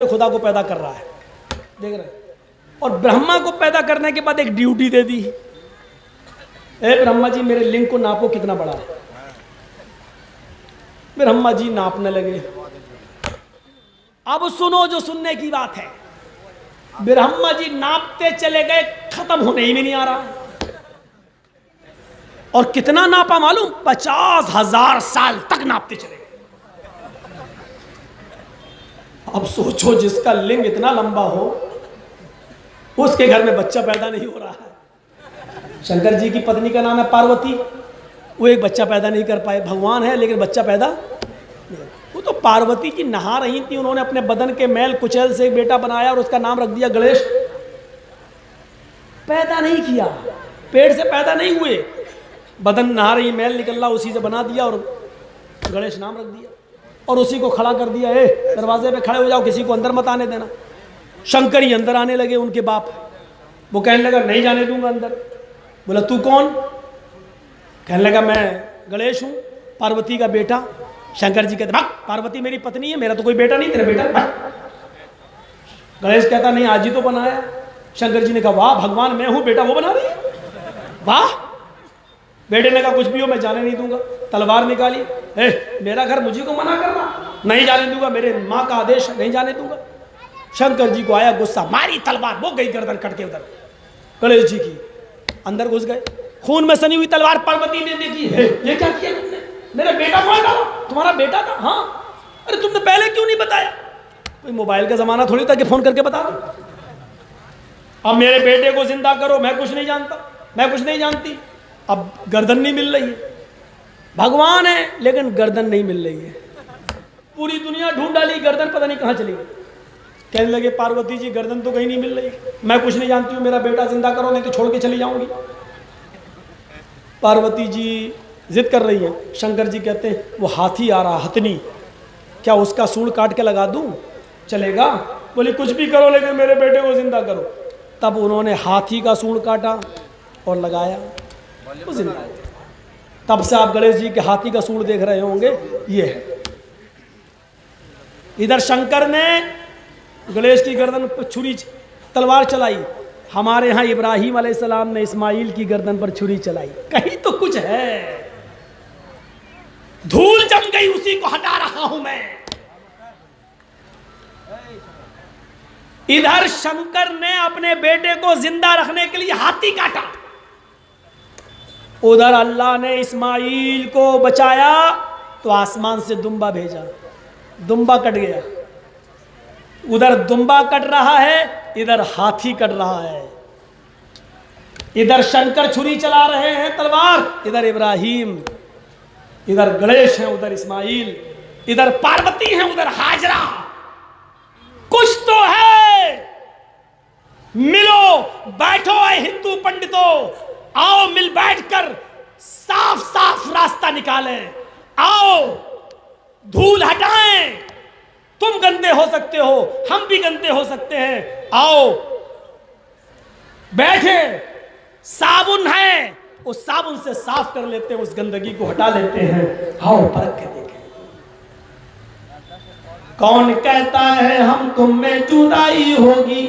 खुदा को पैदा कर रहा है, देख रहे हैं। और ब्रह्मा को पैदा करने के बाद एक ड्यूटी दे दी, ए ब्रह्मा जी मेरे लिंग को नापो कितना बड़ा है। ब्रह्मा जी नापने लगे। अब सुनो जो सुनने की बात है, ब्रह्मा जी नापते चले गए, खत्म होने ही में नहीं आ रहा। और कितना नापा मालूम? 50,000 साल तक नापते चले गए। अब सोचो जिसका लिंग इतना लंबा हो उसके घर में बच्चा पैदा नहीं हो रहा है। शंकर जी की पत्नी का नाम है पार्वती, वो एक बच्चा पैदा नहीं कर पाए। भगवान है लेकिन बच्चा पैदा नहीं। वो तो पार्वती जी नहा रही थी, उन्होंने अपने बदन के मैल कुचैल से एक बेटा बनाया और उसका नाम रख दिया गणेश। पैदा नहीं किया, पेट से पैदा नहीं हुए, बदन नहा रही, मैल निकल रहा, उसी से बना दिया और गणेश नाम रख दिया। और उसी को खड़ा कर दिया, दरवाजे पे खड़े हो जाओ, किसी को अंदर मत आने देना। शंकर ही अंदर आने लगे, उनके बाप। वो कहने लगा नहीं जाने दूंगा अंदर। बोला तू कौन? कहने लगा मैं गणेश हूँ, पार्वती का बेटा। शंकर जी कहते भाग, पार्वती मेरी पत्नी है, मेरा तो कोई बेटा नहीं, तेरा बेटा भाग। गणेश कहता नहीं आज ही तो बनाया। शंकर जी ने कहा वाह भगवान, मैं हूँ बेटा वो बना रही है, वाह। बेटे ने कहा कुछ भी हो मैं जाने नहीं दूंगा। तलवार निकाली, मेरा घर मुझे को मना कर रहा, नहीं जाने दूंगा, मेरे माँ का आदेश नहीं जाने दूंगा। शंकर जी को आया गुस्सा, मारी तलवार, वो गई गर्दन कट के उधर गणेश जी की। अंदर घुस गए, खून में सनी हुई तलवार पार्वती ने देखी, ये क्या किया तुमने? मेरा बेटा कौन था? तुम्हारा बेटा था? हाँ। अरे तुमने पहले क्यों नहीं बताया? कोई मोबाइल का जमाना थोड़ी था कि फोन करके बता दो। अब मेरे बेटे को जिंदा करो, मैं कुछ नहीं जानता, मैं कुछ नहीं जानती। अब गर्दन नहीं मिल रही है, भगवान है लेकिन गर्दन नहीं मिल रही है। पूरी दुनिया ढूंढ डाली, गर्दन पता नहीं कहाँ चली गई। कहने लगे पार्वती जी गर्दन तो कहीं नहीं मिल रही, मैं कुछ नहीं जानती हूँ, मेरा बेटा जिंदा करो नहीं तो छोड़ के चली जाऊंगी। पार्वती जी जिद कर रही है। शंकर जी कहते हैं वो हाथी आ रहा, हथनी, क्या उसका सूंड काट के लगा दूं? चलेगा? बोले कुछ भी करो लेकिन मेरे बेटे को जिंदा करो। तब उन्होंने हाथी का सूंड काटा और लगाया, वो जिंदा है। तब से आप गणेश जी के हाथी का सूंड देख रहे होंगे, ये है। इधर शंकर ने गणेश की गर्दन पर छुरी तलवार चलाई, हमारे यहाँ इब्राहिम अलैहिस्सलाम ने इस्माइल की गर्दन पर छुरी चलाई। कहीं तो कुछ है, धूल जम गई उसी को हटा रहा हूं मैं। इधर शंकर ने अपने बेटे को जिंदा रखने के लिए हाथी काटा, उधर अल्लाह ने इस्माइल को बचाया तो आसमान से दुम्बा भेजा, दुम्बा कट गया। उधर दुम्बा कट रहा है, इधर हाथी कट रहा है। इधर शंकर छुरी चला रहे हैं तलवार, इधर इब्राहिम, इधर गणेश है, उधर इस्माइल, इधर पार्वती है, उधर हाजरा। कुछ तो है, मिलो, बैठो ऐ हिंदू पंडितों, आओ मिल बैठकर साफ साफ रास्ता निकालें। आओ धूल हटाएं, तुम गंदे हो सकते हो, हम भी गंदे हो सकते हैं। आओ बैठे, साबुन है उस साबुन से साफ कर लेते हैं, उस गंदगी को हटा लेते हैं। आओ परख के देखें। कौन कहता है हम तुम में जुदाई होगी?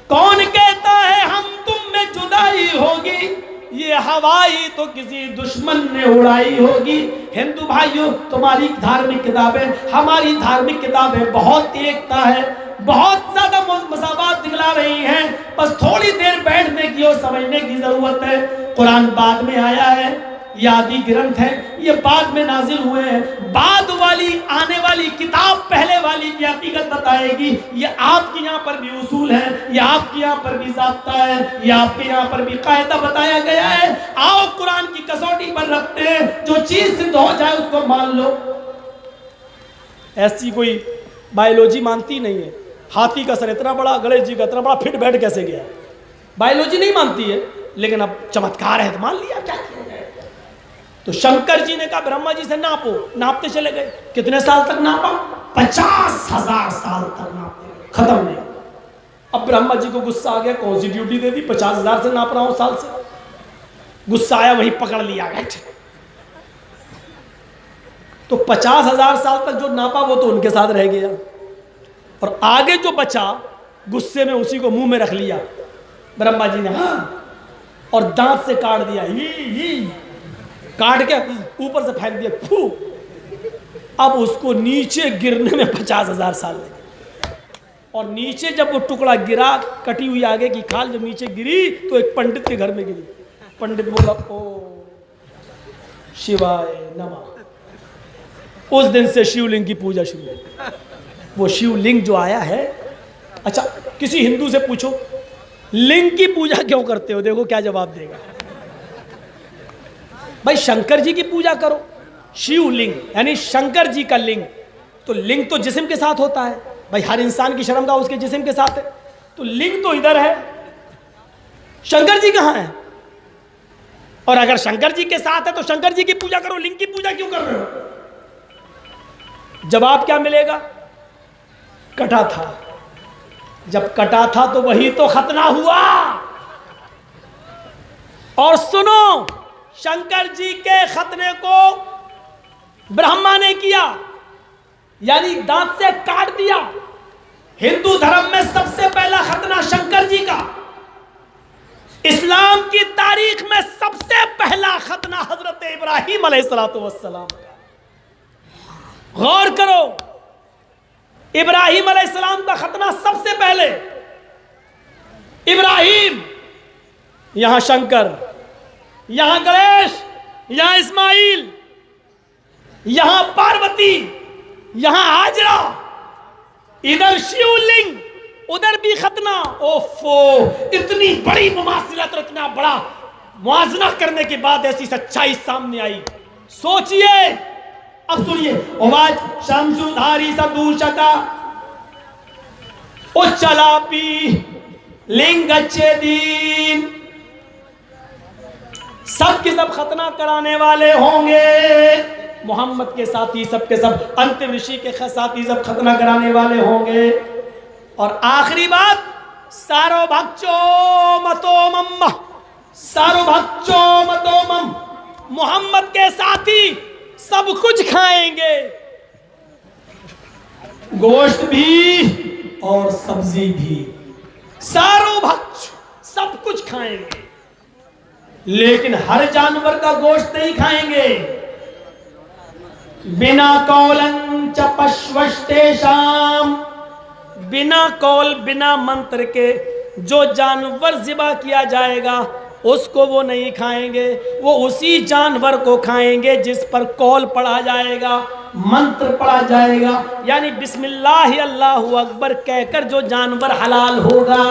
कौन कहता है हम तुम में जुदाई होगी? ये हवाई तो किसी दुश्मन ने उड़ाई होगी। हिंदू भाइयों, तुम्हारी धार्मिक किताबें, हमारी धार्मिक किताबें बहुत एकता है, बहुत ज्यादा मसावात दिखला रही हैं। बस थोड़ी देर बैठने की और समझने की जरूरत है। कुरान बाद में आया है, ये आदि ग्रंथ है, ये बाद में नाजिल हुए हैं। बाद वाली आने वाली किताब पहले वाली की हकीकत बताएगी। ये आपके यहाँ पर भी उसूल है, ये आपके यहाँ पर भी ज़ाब्ता है, ये आपके यहाँ पर भी कायदा बताया गया है। आओ कुरान की कसौटी पर रखते हैं, जो चीज सिद्ध हो जाए उसको मान लो। ऐसी कोई बायोलॉजी मानती नहीं है। हाथी का सर इतना बड़ा, गणेश जी का इतना बड़ा, फिट बैठ कैसे गया? बायोलॉजी नहीं मानती है, लेकिन अब चमत्कार है तो मान लिया, क्या किया जाए। तो शंकर जी ने कहा ब्रह्मा जी से नापो, नापते चले गए। कितने साल तक नापा? 50,000 साल तक नापते, खत्म नहीं। अब ब्रह्मा जी को गुस्सा आ गया, कौन सी ड्यूटी दे दी, 50,000 से नाप रहा हूं साल से। गुस्सा आया, वही पकड़ लिया गया। तो 50,000 साल तक जो नापा वो तो उनके साथ रह गया। और आगे जो बचा गुस्से में उसी को मुंह में रख लिया। ब्रह्मा जी ने हाँ, और दांत से काट दिया, ही काट के ऊपर से फेंक दिया, फू। अब उसको नीचे गिरने में 50,000 साल लगे। और नीचे जब वो टुकड़ा गिरा, कटी हुई आगे की खाल जब नीचे गिरी तो एक पंडित के घर में गिरी। पंडित बोला ओ शिवाय नमः। उस दिन से शिवलिंग की पूजा शुरू हुई। वो शिवलिंग जो आया है, अच्छा किसी हिंदू से पूछो लिंग की पूजा क्यों करते हो, देखो क्या जवाब देगा। भाई शंकर जी की पूजा करो, शिवलिंग यानी शंकर जी का लिंग। तो लिंग तो जिस्म के साथ होता है, भाई हर इंसान की शर्मगाह उसके जिस्म के साथ है, तो लिंग तो इधर है, शंकर जी कहां है? और अगर शंकर जी के साथ है तो शंकर जी की पूजा करो, लिंग की पूजा क्यों कर रहे हो? जवाब क्या मिलेगा? कटा था। जब कटा था तो वही तो खतना हुआ। और सुनो, शंकर जी के खतने को ब्रह्मा ने किया, यानी दांत से काट दिया। हिंदू धर्म में सबसे पहला खतना शंकर जी का। इस्लाम की तारीख में सबसे पहला खतना हजरत इब्राहिम अलैहिस्सलाम का। गौर करो, इब्राहिम अलैहिस्सलाम का खतना सबसे पहले। इब्राहिम, यहां शंकर, यहां गणेश, यहां इस्माइल, यहां पार्वती, यहां हाजरा, इधर शिवलिंग, उधर भी खतना। ओफो, इतनी बड़ी मुमासिलत और इतना बड़ा मुआजना करने के बाद ऐसी सच्चाई सामने आई। सोचिए, अब सुनिए। ओवाज शमसुधारी सदूषता उच्चलापी लिंगच्छेदीन। सब के सब खतना कराने वाले होंगे, मोहम्मद के साथी सब के सब, अंतिम ऋषि के साथी सब खतना कराने वाले होंगे। और आखिरी बात, सारो भक्चो मतो मम्मा, सारो भक्चो मतो मम, मोहम्मद के साथी सब कुछ खाएंगे, गोश्त भी और सब्जी भी। सारो भक्ष सब कुछ खाएंगे, लेकिन हर जानवर का गोश्त नहीं खाएंगे। बिना कौलन च पश्वस्तेषाम, बिना कौल बिना मंत्र के जो जानवर ज़िबा किया जाएगा उसको वो नहीं खाएंगे। वो उसी जानवर को खाएंगे जिस पर कौल पढ़ा जाएगा, मंत्र पढ़ा जाएगा, यानी बिस्मिल्लाह अल्लाहु अकबर कहकर जो जानवर हलाल होगा।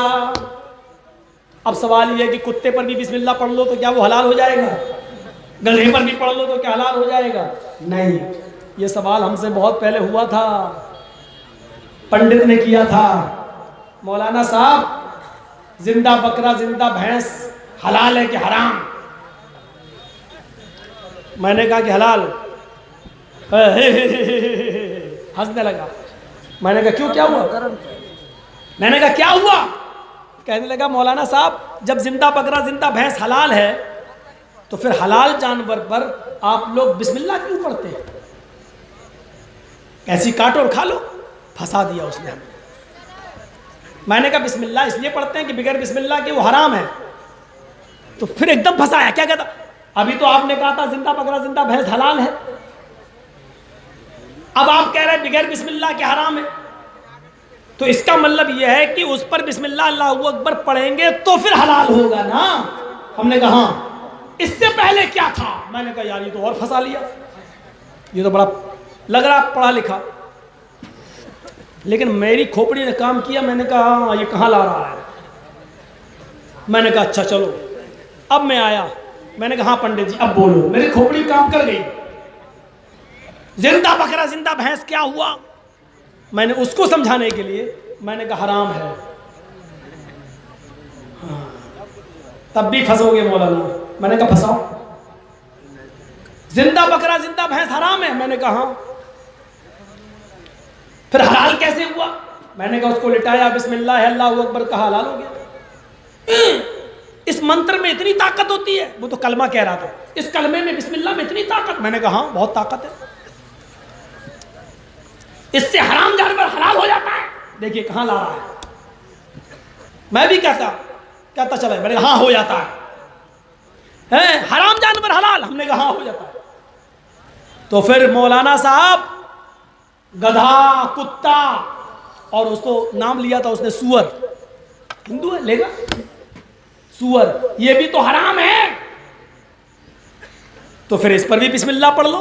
अब सवाल यह है कि कुत्ते पर भी बिस्मिल्लाह पढ़ लो तो क्या वो हलाल हो जाएगा? गधे पर भी पढ़ लो तो क्या हलाल हो जाएगा? नहीं। ये सवाल हमसे बहुत पहले हुआ था, पंडित ने किया था, मौलाना साहब जिंदा बकरा जिंदा भैंस हलाल है कि हराम? मैंने कहा कि हलाल। हंसने लगा। मैंने कहा क्यों, क्या हुआ? मैंने कहा क्या हुआ? कहने लगा मौलाना साहब जब जिंदा बकरा जिंदा भैंस हलाल है तो फिर हलाल जानवर पर आप लोग बिस्मिल्लाह क्यों पढ़ते हैं? ऐसी काटो और खा लो। फंसा दिया उसने हमें। मैंने कहा बिस्मिल्लाह इसलिए पढ़ते हैं कि बगैर बिस्मिल्लाह के वो हराम है। तो फिर एकदम फंसाया। क्या कहता? अभी तो आपने कहा था जिंदा बकरा जिंदा भैंस हलाल है, अब आप कह रहे हैं बगैर बिस्मिल्लाह के हराम है। तो इसका मतलब यह है कि उस पर बिस्मिल्लाह अल्लाहु अकबर पढ़ेंगे तो फिर हलाल होगा ना। हमने कहा हाँ। इससे पहले क्या था? मैंने कहा यार ये तो और फंसा लिया, ये तो बड़ा लग रहा पढ़ा लिखा। लेकिन मेरी खोपड़ी ने काम किया। मैंने कहा हाँ ये कहाँ ला रहा है? मैंने कहा अच्छा चलो। अब मैं आया, मैंने कहा हाँ पंडित जी अब बोलो। मेरी खोपड़ी काम कर गई। जिंदा बकरा जिंदा भैंस क्या हुआ? मैंने उसको समझाने के लिए मैंने कहा हराम है। हाँ। तब भी फंसोगे मौलाना। मैंने कहा फंसाओ। जिंदा बकरा जिंदा भैंस हराम है? मैंने कहा हाँ। फिर हलाल कैसे हुआ? मैंने कहा उसको लिटाया, बिस्मिल्लाह अल्लाहु अकबर कहा, हलाल हो गया। इस मंत्र में इतनी ताकत होती है? वो तो कलमा कह रहा था, इस कलमे में बिस्मिल्लाह में इतनी ताकत? मैंने कहा हाँ बहुत ताकत है, इससे हराम जानवर हलाल हो जाता है। देखिए कहाँ ला रहा है। मैं भी कहता चला, मैंने कहा हाँ हो जाता है हराम जानवर हलाल, हमने कहा हाँ हो जाता है। तो फिर मौलाना साहब गधा, कुत्ता, और उसको नाम लिया था उसने सूअर, हिंदू है लेगा सूअर, ये भी तो हराम है, तो फिर इस पर भी बिस्मिल्लाह पढ़ लो,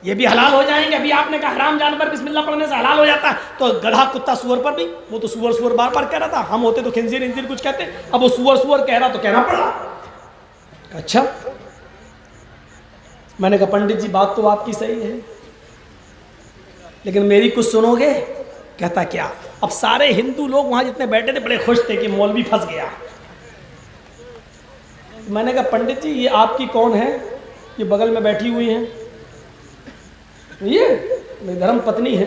ये भी हलाल हो जाएंगे। अभी आपने कहा हराम जानवर बिस्मिल्लाह पढ़ने से हलाल हो जाता है, तो गधा, कुत्ता, सूअर पर भी, वो तो सूअर सूअर बार बार कह रहा था, हम होते तो खिंजीर इंजीर कुछ कहते, अब वो सूअर सूअर कह रहा तो कहना पड़ा। अच्छा, मैंने कहा पंडित जी बात तो आपकी सही है, लेकिन मेरी कुछ सुनोगे? कहता क्या? अब सारे हिंदू लोग वहां जितने बैठे थे बड़े खुश थे कि मौलवी फंस गया। मैंने कहा पंडित जी ये आपकी कौन है? ये बगल में बैठी हुई हैं, ये मेरी धर्म पत्नी है।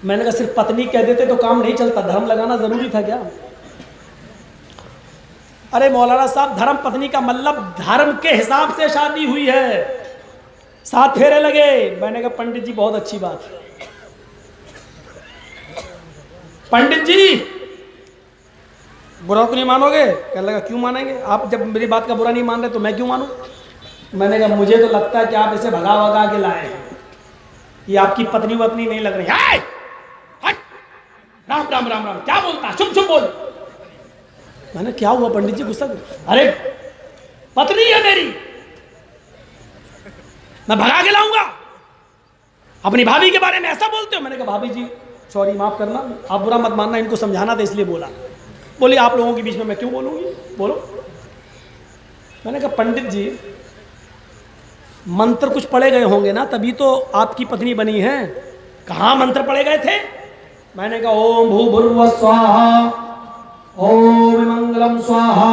मैंने कहा सिर्फ पत्नी कह देते तो काम नहीं चलता, धर्म लगाना जरूरी था क्या? अरे मौलाना साहब धर्म पत्नी का मतलब धर्म के हिसाब से शादी हुई है, 7 फेरे लगे। मैंने कहा पंडित जी बहुत अच्छी बात है। पंडित जी बुरा तो नहीं मानोगे? कहने लगा क्यों मानेंगे, आप जब मेरी बात का बुरा नहीं मान रहे तो मैं क्यों मानूं? मैंने कहा मुझे तो लगता है कि आप इसे भगा भगा के लाए हैं, ये आपकी पत्नी वत्नी नहीं लग रही है। हट, राम राम राम राम, क्या बोलता है, चुप चुप बोल। मैंने क्या हुआ पंडित जी गुस्सा? अरे पत्नी है मेरी, मैं भगा के लाऊंगा, अपनी भाभी के बारे में ऐसा बोलते हो? मैंने कहा भाभी जी सॉरी माफ करना, आप बुरा मत मानना, इनको समझाना था इसलिए बोला। बोली आप लोगों के बीच में मैं क्यों बोलूंगी, बोलो। मैंने कहा पंडित जी मंत्र कुछ पढ़े गए होंगे ना, तभी तो आपकी पत्नी बनी है। कहाँ मंत्र पढ़े गए थे? मैंने कहा ओम भूर्भुवः स्वाहा, ओम मंगलम स्वाहा,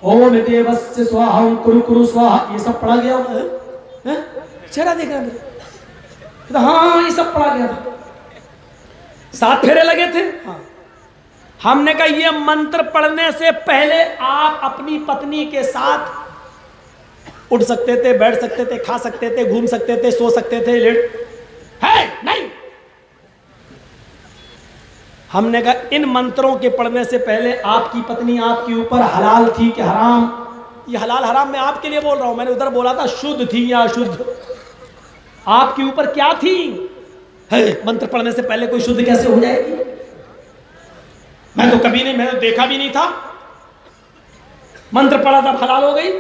ओम देवस्य स्वाहा, ओम कुरु कुरु स्वाहा, ये सब पढ़ा गया है? चेहरा देख रहा है? हाँ ये सब पढ़ा गया था। 7 फेरे लगे थे। हाँ। हमने कहा ये मंत्र पढ़ने से पहले आप अपनी पत्नी के साथ उठ सकते थे, बैठ सकते थे, खा सकते थे, घूम सकते थे, सो सकते थे, लेट है नहीं। हमने कहा इन मंत्रों के पढ़ने से पहले आपकी पत्नी आपके ऊपर हलाल थी कि हराम? ये हलाल हराम मैं आपके लिए बोल रहा हूं, मैंने उधर बोला था शुद्ध थी या अशुद्ध। आपके ऊपर क्या थी? है मंत्र पढ़ने से पहले कोई शुद्ध कैसे हो जाएगी? मैं तो कभी नहीं, मैंने देखा भी नहीं था। मंत्र पढ़ा था हलाल हो गई,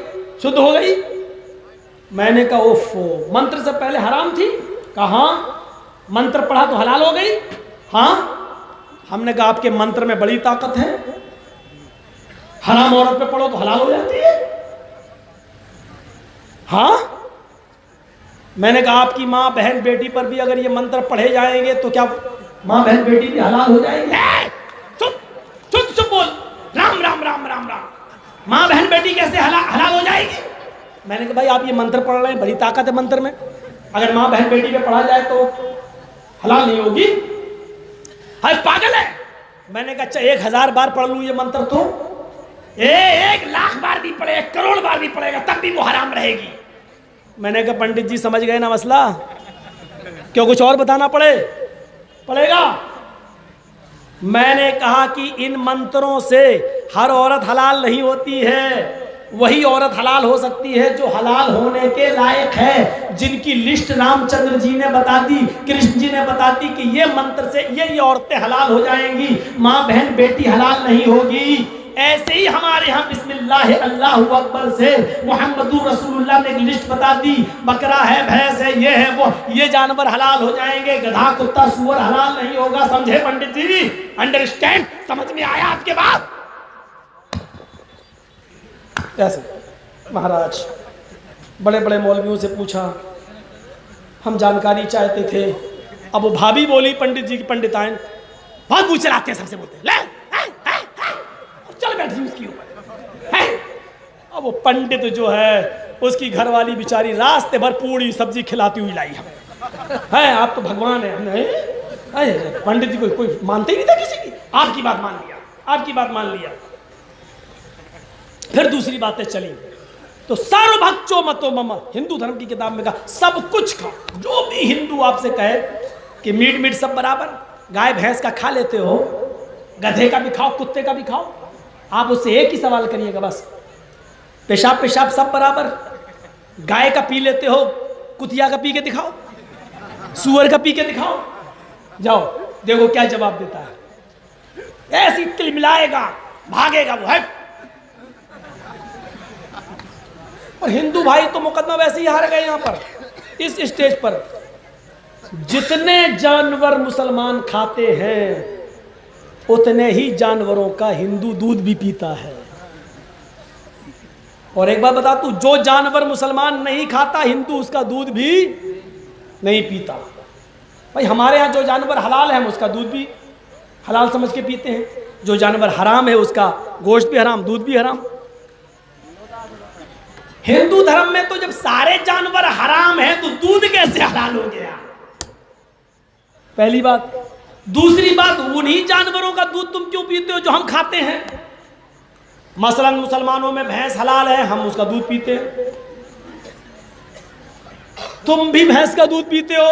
शुद्ध हो गई। मैंने कहा ओफो, मंत्र से पहले हराम थी? कहा मंत्र पढ़ा तो हलाल हो गई? हाँ। हमने कहा आपके मंत्र में बड़ी ताकत है, हराम औरत पे पढ़ो तो हलाल हो जाती है। हाँ। मैंने कहा आपकी माँ बहन बेटी पर भी अगर ये मंत्र पढ़े जाएंगे तो क्या माँ बहन बेटी भी हलाल हो जाएंगे? चुप चुप चुप बोल, राम राम राम राम राम। माँ बहन बेटी कैसे हलाल हो जाएगी? मैंने कहा भाई आप ये मंत्र पढ़ रहे हैं, बड़ी ताकत है मंत्र में, अगर माँ बहन बेटी पे पढ़ा जाए तो हलाल नहीं होगी? हाय पागल है। मैंने कहा अच्छा 1000 बार पढ़ लूं ये मंत्र तो 1,00,000 बार भी पढ़े, 1 करोड़ बार भी पढ़ेगा तब भी वो हराम रहेगी। मैंने कहा पंडित जी समझ गए ना मसला, क्यों कुछ और बताना पड़ेगा? मैंने कहा कि इन मंत्रों से हर औरत हलाल नहीं होती है, वही औरत हलाल हो सकती है जो हलाल होने के लायक है, जिनकी लिस्ट रामचंद्र जी ने बता दी, कृष्ण जी ने बता दी कि ये मंत्र से ये औरतें हलाल हो जाएंगी, माँ बहन बेटी हलाल नहीं होगी। ऐसे ही हमारे यहाँ बिस्मिल्लाह अल्लाहु अकबर से मुहम्मदुर रसूलुल्लाह ने एक लिस्ट बता दी, बकरा है, भैंस है, ये है, वो ये जानवर हलाल हो जाएंगे, गधा कुत्ता सूअर हलाल नहीं होगा। समझे पंडित जी? अंडरस्टैंड? समझ में आया आपके बात? कैसे महाराज बड़े बड़े मौलवियों से पूछा, हम जानकारी चाहते थे। अब वो भाभी बोली पंडित जी की पंडिताइन बहुत पूछ चलाते हैं, सबसे बोलते हैं ले चल बैठी उसकी ऊपर है। अब वो पंडित जो है उसकी घरवाली बेचारी रास्ते भर पूरी सब्जी खिलाती हुई लाई है। आप तो भगवान है। हमने पंडित जी को कोई मानते ही नहीं था किसी की, आपकी बात मान लिया, आपकी बात मान लिया। फिर दूसरी बातें चली तो सर्वभक्षो मतो मम, हिंदू धर्म की किताब में कहा सब कुछ खा, जो भी हिंदू आपसे कहे कि मीट मीट सब बराबर, गाय भैंस का खा लेते हो, गधे का भी खाओ, कुत्ते का भी खाओ, आप उससे एक ही सवाल करिएगा बस, पेशाब पेशाब सब बराबर, गाय का पी लेते हो, कुतिया का पी के दिखाओ, सुअर का पी के दिखाओ, जाओ देखो क्या जवाब देता है। ऐसी तिलमिलाएगा, भागेगा वो है। और हिंदू भाई तो मुकदमा वैसे ही हार गए यहां पर, इस स्टेज पर। जितने जानवर मुसलमान खाते हैं उतने ही जानवरों का हिंदू दूध भी पीता है। और एक बात बता तू, जो जानवर मुसलमान नहीं खाता हिंदू उसका दूध भी नहीं पीता। भाई हमारे यहाँ जो जानवर हलाल है हम उसका दूध भी हलाल समझ के पीते हैं, जो जानवर हराम है उसका गोश्त भी हराम, दूध भी हराम। हिंदू धर्म में तो जब सारे जानवर हराम हैं तो दूध कैसे हलाल हो गया? पहली बात। दूसरी बात, उन्हीं जानवरों का दूध तुम क्यों पीते हो जो हम खाते हैं? मसलन मुसलमानों में भैंस हलाल है, हम उसका दूध पीते हैं, तुम भी भैंस का दूध पीते हो।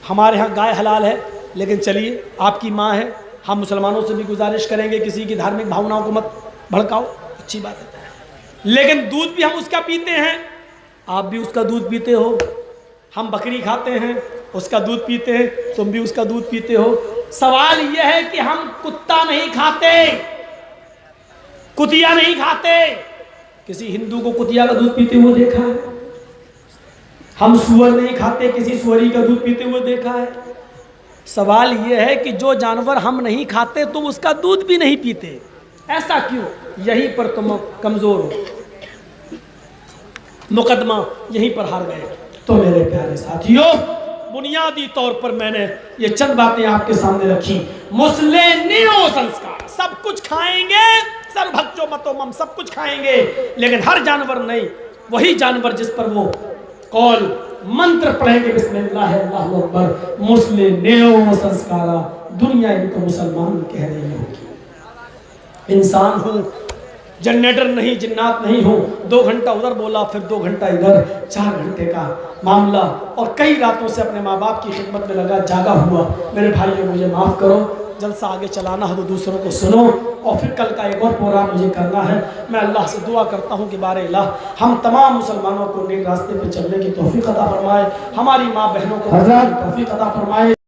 हमारे यहाँ गाय हलाल है, लेकिन चलिए आपकी माँ है, हम मुसलमानों से भी गुजारिश करेंगे किसी की धार्मिक भावनाओं को मत भड़काओ, अच्छी बात है, लेकिन दूध भी हम उसका पीते हैं, आप भी उसका दूध पीते हो। हम बकरी खाते हैं, उसका दूध पीते हैं, तुम भी उसका दूध पीते हो। सवाल यह है कि हम कुत्ता नहीं खाते, कुतिया नहीं खाते। किसी हिंदू को कुतिया का दूध पीते हुए देखा है? हम सुअर नहीं खाते, किसी सुअरी का दूध पीते हुए देखा है? सवाल यह है कि जो जानवर हम नहीं खाते तो उसका दूध भी नहीं पीते, ऐसा क्यों? यहीं पर तुम कमजोर हो, मुकदमा यहीं पर हार गए। तो मेरे प्यारे साथियों, बुनियादी तौर पर मैंने ये चंद बातें आपके सामने रखी। मुस्लिम नियो संस्कार, सब कुछ खाएंगे, सर्वभक्षो मतो मम, सब कुछ खाएंगे, लेकिन हर जानवर नहीं। वही जानवर जिस पर वो कौल मंत्र पढ़ेंगे बिस्मिल्लाह अल्लाहु अकबर, मुस्लिम नियो संस्कारा, दुनिया इनको मुसलमान कह रही होगी। इंसान हूं, जनरेटर नहीं, जिन्नात नहीं हो। 2 घंटा उधर बोला, फिर 2 घंटा इधर, 4 घंटे का मामला, और कई रातों से अपने माँ बाप की खिदमत में लगा जागा हुआ। मेरे भाइयों मुझे माफ़ करो, जलसा आगे चलाना हो तो दूसरों को सुनो, और फिर कल का एक और प्रोग्राम मुझे करना है। मैं अल्लाह से दुआ करता हूँ कि बारे अल्लाह हम तमाम मुसलमानों को नेक रास्ते पर चलने की तौफीक अता फरमाए, हमारी माँ बहनों को तौफीक अता फरमाए।